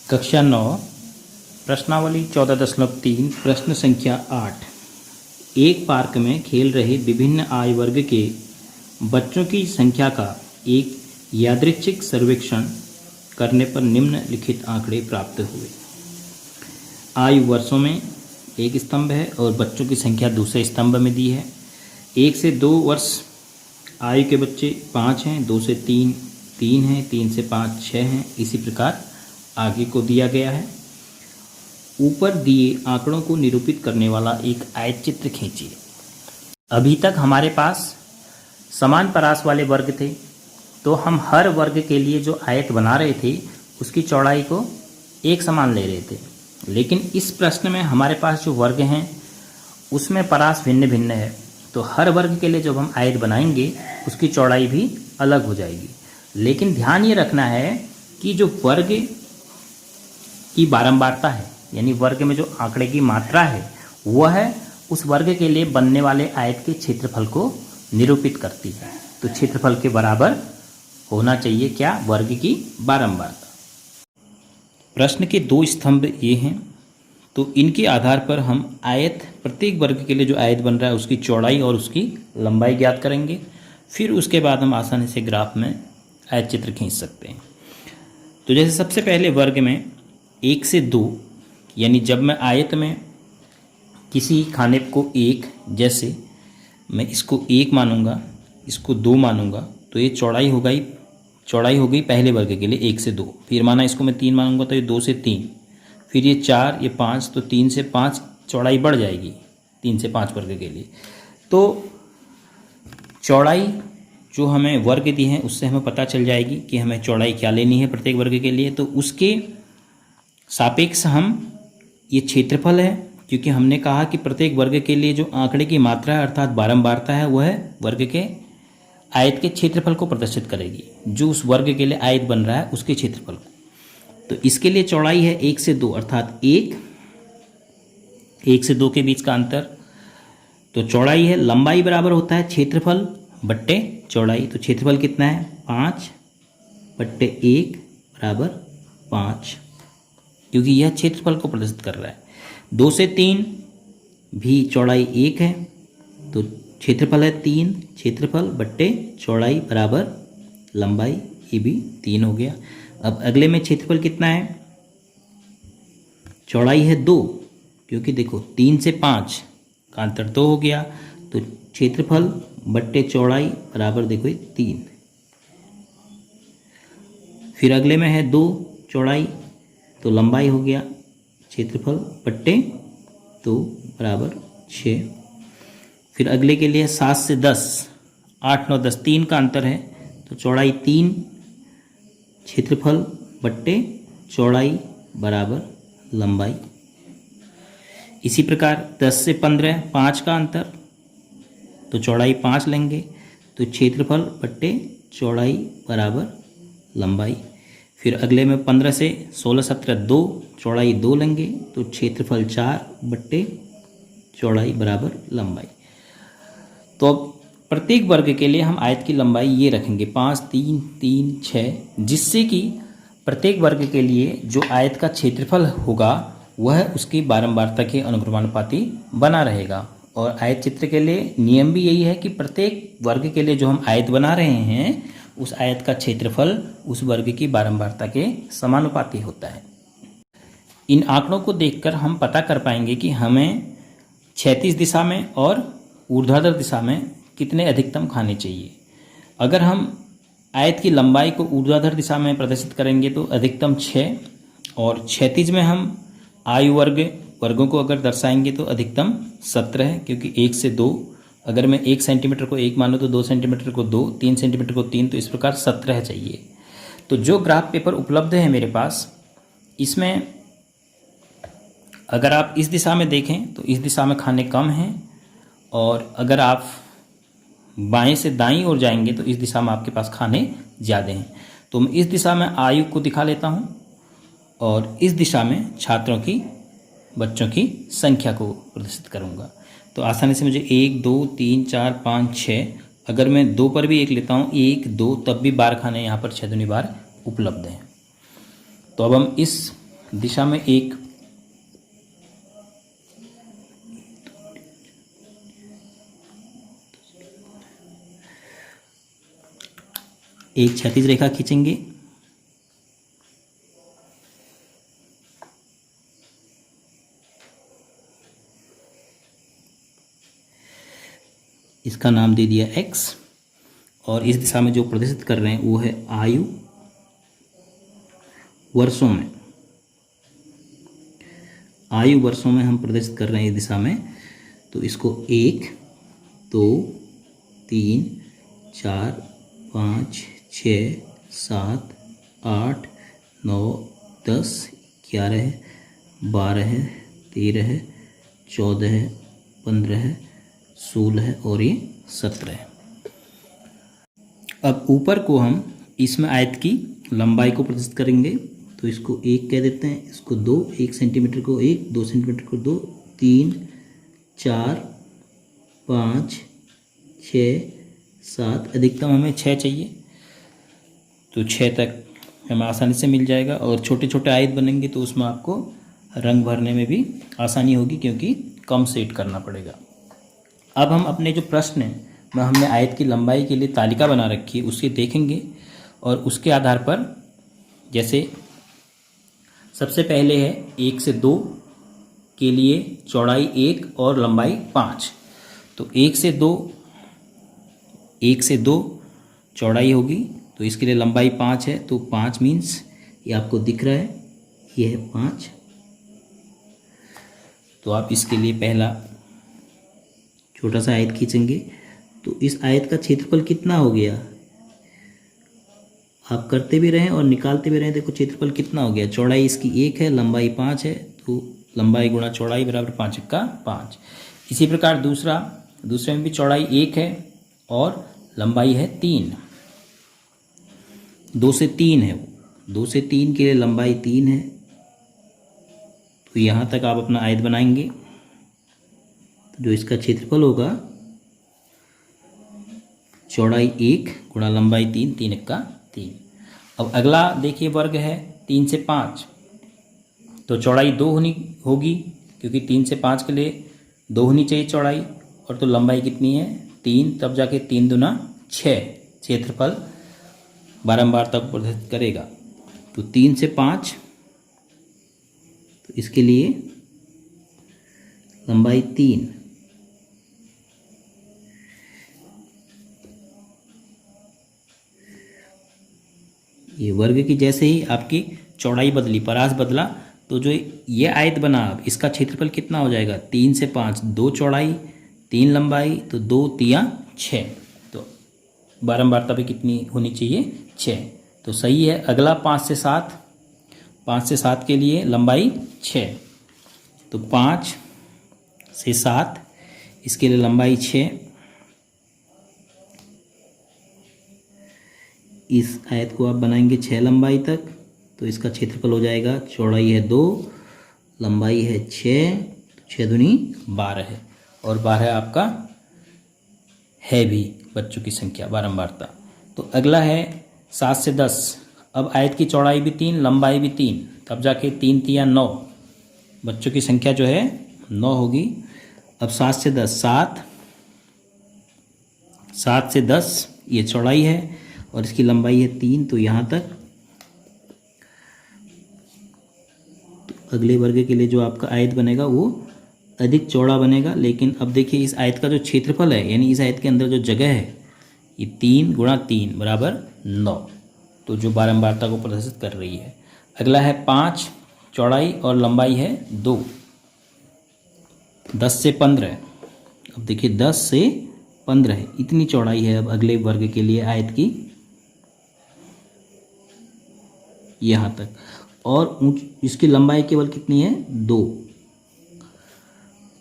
कक्षा 9 प्रश्नावली 14.3 प्रश्न संख्या 8। एक पार्क में खेल रहे विभिन्न आयु वर्ग के बच्चों की संख्या का एक यादृच्छिक सर्वेक्षण करने पर निम्नलिखित आंकड़े प्राप्त हुए। आयु वर्षों में एक स्तंभ है और बच्चों की संख्या दूसरे स्तंभ में दी है। 1 से 2 वर्ष आयु के बच्चे 5 हैं, 2 से 3 3 हैं, 3 से 5 6 हैं। इसी प्रकार आगे को दिया गया है। ऊपर दिए आंकड़ों को निरूपित करने वाला एक आयत चित्र खींचिए। अभी तक हमारे पास समान परास वाले वर्ग थे, तो हम हर वर्ग के लिए जो आयत बना रहे थे उसकी चौड़ाई को एक समान ले रहे थे। लेकिन इस प्रश्न में हमारे पास जो वर्ग हैं उसमें परास भिन्न भिन्न है, तो हर वर्ग के लिए जब हम आयत बनाएंगे उसकी चौड़ाई भी अलग हो जाएगी। लेकिन ध्यान ये रखना है कि जो वर्ग की बारंबारता है, यानी वर्ग में जो आंकड़े की मात्रा है, वह है उस वर्ग के लिए बनने वाले आयत के क्षेत्रफल को निरूपित करती है। तो क्षेत्रफल के बराबर होना चाहिए क्या? वर्ग की बारंबारता। प्रश्न के 2 स्तंभ ये हैं, तो इनके आधार पर हम आयत, प्रत्येक वर्ग के लिए जो आयत बन रहा है उसकी चौड़ाई और उसकी लंबाई ज्ञात करेंगे। फिर उसके बाद हम आसानी से ग्राफ में आयत चित्र खींच सकते हैं। तो जैसे सबसे पहले वर्ग में 1 से 2, यानी जब मैं आयत में किसी खाने को 1, जैसे मैं इसको 1 मानूंगा, इसको 2 मानूंगा, तो ये चौड़ाई हो गई पहले वर्ग के लिए 1 से 2। फिर माना इसको मैं 3 मानूंगा तो ये 2 से 3, फिर ये 4, ये 5, तो 3 से 5 चौड़ाई बढ़ जाएगी 3 से 5 वर्ग के लिए। तो चौड़ाई जो हमें वर्ग दी है उससे हमें पता चल जाएगी कि हमें चौड़ाई क्या लेनी है प्रत्येक वर्ग के लिए। तो उसके सापेक्ष हम ये क्षेत्रफल है, क्योंकि हमने कहा कि प्रत्येक वर्ग के लिए जो आंकड़े की मात्रा है अर्थात बारंबारता है, वह वर्ग के आयत के क्षेत्रफल को प्रदर्शित करेगी, जो उस वर्ग के लिए आयत बन रहा है उसके क्षेत्रफल को। तो इसके लिए चौड़ाई है 1 से 2, अर्थात 1 से 2 के बीच का अंतर, तो चौड़ाई है। लंबाई बराबर होता है क्षेत्रफल बट्टे चौड़ाई। तो क्षेत्रफल कितना है? 5 बट्टे 1 बराबर 5, क्योंकि यह क्षेत्रफल को प्रदर्शित कर रहा है। 2 से 3 भी चौड़ाई 1 है, तो क्षेत्रफल है 3, क्षेत्रफल बट्टे चौड़ाई बराबर लंबाई, ये भी 3 हो गया। अब अगले में क्षेत्रफल कितना है? चौड़ाई है 2, क्योंकि देखो 3 से 5 का अंतर 2 हो गया, तो क्षेत्रफल बट्टे चौड़ाई बराबर देखो 3। फिर अगले में है 2 चौड़ाई, तो लंबाई हो गया क्षेत्रफल बट्टे 2 बराबर 6। फिर अगले के लिए 7 से 10, 8 9 10, 3 का अंतर है, तो चौड़ाई 3, क्षेत्रफल बट्टे चौड़ाई बराबर लंबाई। इसी प्रकार 10 से 15, 5 का अंतर, तो चौड़ाई 5 लेंगे, तो क्षेत्रफल बट्टे चौड़ाई बराबर लंबाई। फिर अगले में 15 से 16 17 2, चौड़ाई 2 लेंगे, तो क्षेत्रफल 4 बट्टे चौड़ाई बराबर लंबाई। तो अब प्रत्येक वर्ग के लिए हम आयत की लंबाई ये रखेंगे 5 3 3 6, जिससे कि प्रत्येक वर्ग के लिए जो आयत का क्षेत्रफल होगा वह उसकी बारंबारता के अनुक्रमानुपाती बना रहेगा। और आयत चित्र के लिए नियम भी यही है कि प्रत्येक वर्ग के लिए जो हम आयत बना रहे हैं उस आयत का क्षेत्रफल उस वर्ग की बारंबारता के समानुपाती होता है। इन आंकड़ों को देखकर हम पता कर पाएंगे कि हमें क्षैतिज दिशा में और ऊर्ध्वाधर दिशा में कितने अधिकतम खाने चाहिए। अगर हम आयत की लंबाई को ऊर्ध्वाधर दिशा में प्रदर्शित करेंगे तो अधिकतम 6, और क्षैतिज में हम आयु वर्गों को अगर दर्शाएंगे तो अधिकतम 17 है, क्योंकि 1 से 2, अगर मैं 1 सेंटीमीटर को 1 मानूँ तो 2 सेंटीमीटर को 2, 3 सेंटीमीटर को 3, तो इस प्रकार 17 चाहिए। तो जो ग्राफ पेपर उपलब्ध है मेरे पास, इसमें अगर आप इस दिशा में देखें तो इस दिशा में खाने कम हैं, और अगर आप बाएं से दाईं ओर जाएंगे तो इस दिशा में आपके पास खाने ज़्यादा हैं। तो मैं इस दिशा में आयु को दिखा लेता हूं, और इस दिशा में बच्चों की संख्या को प्रदर्शित करूंगा। तो आसानी से मुझे 1 2 3 4 5 6, अगर मैं 2 पर भी 1 लेता हूँ 1 2, तब भी बार खाने यहाँ पर 6 दूनी बार उपलब्ध हैं। तो अब हम इस दिशा में एक क्षैतिज रेखा खींचेंगे। इसका नाम दे दिया x और इस दिशा में जो प्रदर्शित कर रहे हैं वो है आयु वर्षों में। आयु वर्षों में हम प्रदर्शित कर रहे हैं इस दिशा में, तो इसको 1 2 3 4 5 6 7 8 9 10 11 12 13 14 15 16 और ये 17 है। अब ऊपर को हम इसमें आयत की लंबाई को प्रदर्शित करेंगे, तो इसको 1 कह देते हैं, इसको 2, 1 सेंटीमीटर को 1, 2 सेंटीमीटर को 2, 3 4 5 6 7, अधिकतम हमें 6 चाहिए, तो 6 तक हमें आसानी से मिल जाएगा। और छोटे छोटे आयत बनेंगे तो उसमें आपको रंग भरने में भी आसानी होगी क्योंकि कम सेट करना पड़ेगा। अब हम अपने जो प्रश्न है में हमने आयत की लंबाई के लिए तालिका बना रखी है उसे देखेंगे और उसके आधार पर, जैसे सबसे पहले है 1 से 2 के लिए चौड़ाई 1 और लंबाई 5, तो 1 से 2 चौड़ाई होगी, तो इसके लिए लंबाई 5 है, तो 5 मीन्स ये आपको दिख रहा है, ये है 5। तो आप इसके लिए पहला छोटा सा आयत खींचेंगे, तो इस आयत का क्षेत्रफल कितना हो गया, आप करते भी रहें और निकालते भी रहें। देखो क्षेत्रफल कितना हो गया, चौड़ाई इसकी 1 है, लंबाई 5 है, तो लंबाई गुणा चौड़ाई बराबर 5 का 5। इसी प्रकार दूसरे में भी चौड़ाई 1 है और लंबाई है 3, 2 से 3 है, 2 से 3 के लिए लंबाई 3 है, तो यहाँ तक आप अपना आयत बनाएंगे, तो जो इसका क्षेत्रफल होगा चौड़ाई 1 गुणा लंबाई 3, 3 का 3। अब अगला देखिए वर्ग है 3 से 5, तो चौड़ाई 2 होगी क्योंकि 3 से 5 के लिए 2 होनी चाहिए चौड़ाई, और तो लंबाई कितनी है 3, तब जाके 3 दूना 6 क्षेत्रफल बारंबार तक प्रदर्शित करेगा। तो 3 से 5, तो इसके लिए लंबाई 3, ये वर्ग की जैसे ही आपकी चौड़ाई बदली, परास बदला, तो जो ये आयत बना अब इसका क्षेत्रफल कितना हो जाएगा, 3 से 5, 2 चौड़ाई 3 लंबाई, तो 2 3 6, तो बारंबारता भी कितनी होनी चाहिए 6, तो सही है। अगला 5 से 7, 5 से 7 के लिए लंबाई 6, तो 5 से 7 इसके लिए लंबाई 6। इस आयत को आप बनाएंगे 6 लंबाई तक, तो इसका क्षेत्रफल हो जाएगा, चौड़ाई है 2, लंबाई है 6, 6 दूनी 12 है, और 12 आपका है भी बच्चों की संख्या बारंबारता। तो अगला है 7 से 10, अब आयत की चौड़ाई भी 3, लंबाई भी 3, तब जाके 3 3 9, बच्चों की संख्या जो है 9 होगी। अब 7 से 10, 7 से 10 ये चौड़ाई है और इसकी लंबाई है 3, तो यहाँ तक। तो अगले वर्ग के लिए जो आपका आयत बनेगा वो अधिक चौड़ा बनेगा, लेकिन अब देखिए इस आयत का जो क्षेत्रफल है, यानी इस आयत के अंदर जो जगह है, ये 3 गुणा 3 बराबर 9, तो जो बारंबारता को प्रदर्शित कर रही है। अगला है 5, चौड़ाई और लंबाई है 2, 10 से 15, अब देखिए 10 से 15 है, इतनी चौड़ाई है अब अगले वर्ग के लिए आयत की, यहाँ तक, और इसकी लंबाई केवल कितनी है 2,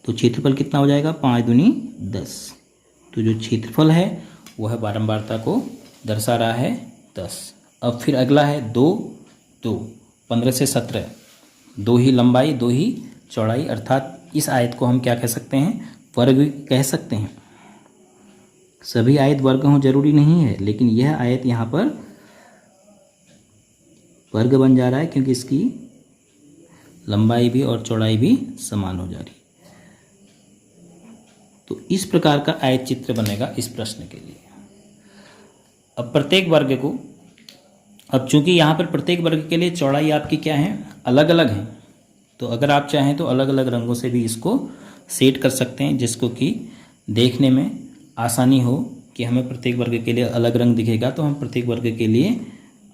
तो क्षेत्रफल कितना हो जाएगा 5 दूनी 10, तो जो क्षेत्रफल है वह बारंबारता को दर्शा रहा है 10। अब फिर अगला है 2 2, 15 से 17, 2 ही लंबाई 2 ही चौड़ाई, अर्थात इस आयत को हम क्या कह सकते हैं, वर्ग कह सकते हैं। सभी आयत वर्ग हों जरूरी नहीं है, लेकिन यह आयत यहाँ पर वर्ग बन जा रहा है क्योंकि इसकी लंबाई भी और चौड़ाई भी समान हो जा रही है। तो इस प्रकार का आयत चित्र बनेगा इस प्रश्न के लिए। अब प्रत्येक वर्ग को, अब चूंकि यहाँ पर प्रत्येक वर्ग के लिए चौड़ाई आपकी क्या है, अलग अलग है, तो अगर आप चाहें तो अलग अलग रंगों से भी इसको सेट कर सकते हैं, जिसको कि देखने में आसानी हो कि हमें प्रत्येक वर्ग के लिए अलग रंग दिखेगा, तो हम प्रत्येक वर्ग के लिए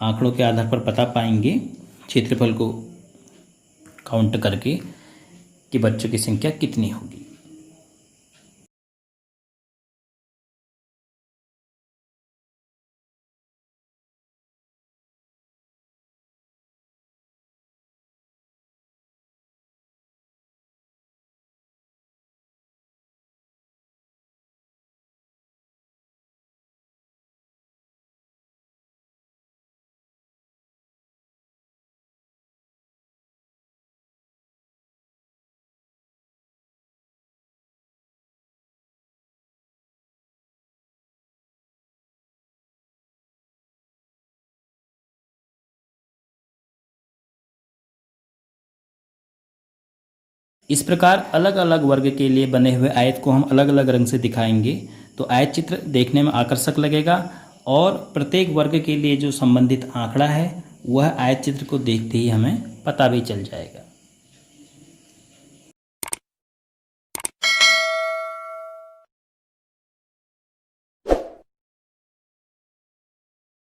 आंकड़ों के आधार पर बता पाएंगे क्षेत्रफल को काउंट करके कि बच्चों की संख्या कितनी होगी। इस प्रकार अलग अलग वर्ग के लिए बने हुए आयत को हम अलग अलग रंग से दिखाएंगे, तो आयत चित्र देखने में आकर्षक लगेगा और प्रत्येक वर्ग के लिए जो संबंधित आंकड़ा है वह आयत चित्र को देखते ही हमें पता भी चल जाएगा।